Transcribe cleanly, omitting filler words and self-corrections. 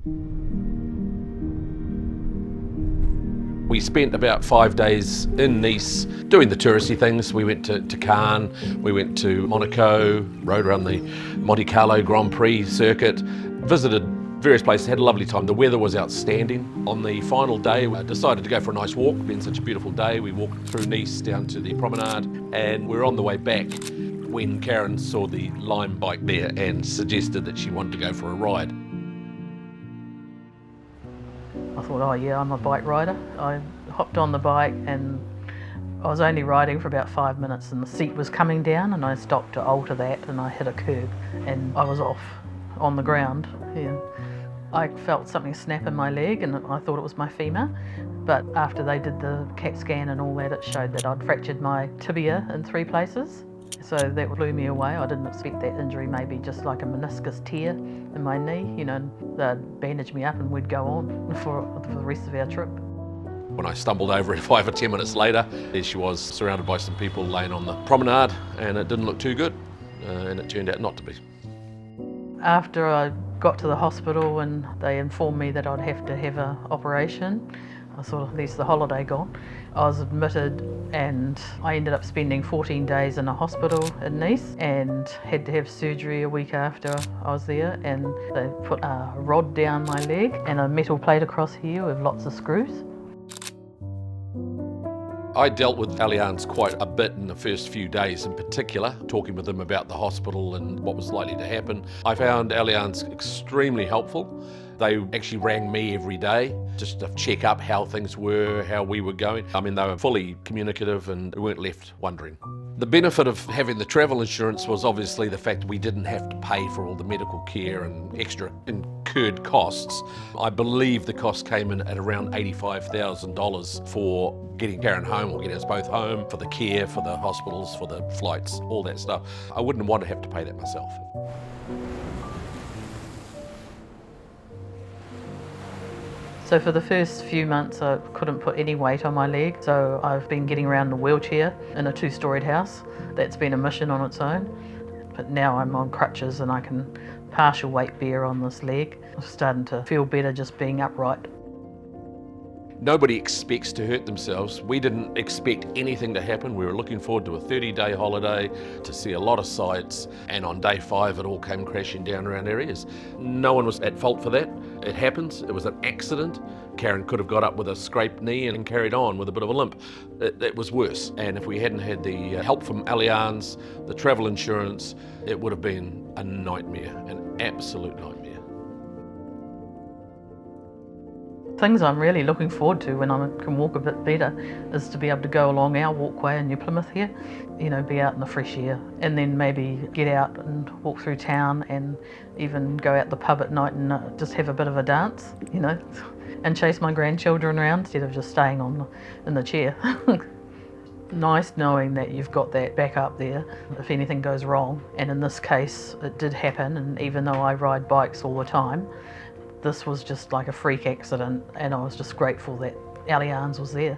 We spent about 5 days in Nice doing the touristy things. We went to Cannes, we went to Monaco, rode around the Monte Carlo Grand Prix circuit, visited various places, had a lovely time. The weather was outstanding. On the final day, we decided to go for a nice walk. It's been such a beautiful day. We walked through Nice down to the promenade, and we were on the way back when Karen saw the Lime bike there and suggested that she wanted to go for a ride. I thought, oh yeah, I'm a bike rider. I hopped on the bike and I was only riding for about 5 minutes and the seat was coming down, and I stopped to alter that and I hit a curb and I was off on the ground. Yeah. I felt something snap in my leg and I thought it was my femur, but after they did the CAT scan and all that, it showed that I'd fractured my tibia in 3 places. So that blew me away. I didn't expect that injury, maybe just like a meniscus tear in my knee. You know, they'd bandage me up and we'd go on for the rest of our trip. When I stumbled over it 5 or 10 minutes later, there she was, surrounded by some people laying on the promenade, and it didn't look too good, and it turned out not to be. After I got to the hospital and they informed me that I'd have to have an operation, I thought, there's the holiday gone. I was admitted and I ended up spending 14 days in a hospital in Nice and had to have surgery a week after I was there, and they put a rod down my leg and a metal plate across here with lots of screws. I dealt with Allianz quite a bit in the first few days in particular, talking with them about the hospital and what was likely to happen. I found Allianz extremely helpful. They actually rang me every day just to check up how things were, how we were going. I mean, they were fully communicative and weren't left wondering. The benefit of having the travel insurance was obviously the fact that we didn't have to pay for all the medical care and extra incurred costs. I believe the cost came in at around $85,000 for getting Karen home, or getting us both home, for the care, for the hospitals, for the flights, all that stuff. I wouldn't want to have to pay that myself. So for the first few months I couldn't put any weight on my leg, so I've been getting around in a wheelchair in a 2-storied house. That's been a mission on its own. But now I'm on crutches and I can partial weight bear on this leg. I'm starting to feel better just being upright. Nobody expects to hurt themselves. We didn't expect anything to happen. We were looking forward to a 30-day holiday to see a lot of sights, and on day 5 it all came crashing down around our ears. No one was at fault for that. It happens. It was an accident. Karen could have got up with a scraped knee and carried on with a bit of a limp. It was worse, and if we hadn't had the help from Allianz, the travel insurance, it would have been a nightmare, an absolute nightmare. Things I'm really looking forward to when I can walk a bit better is to be able to go along our walkway in New Plymouth here, you know, be out in the fresh air, and then maybe get out and walk through town and even go out the pub at night and just have a bit of a dance, you know, and chase my grandchildren around instead of just staying in the chair. Nice knowing that you've got that back up there if anything goes wrong, and in this case it did happen, and even though I ride bikes all the time, this was just like a freak accident, and I was just grateful that Allianz was there.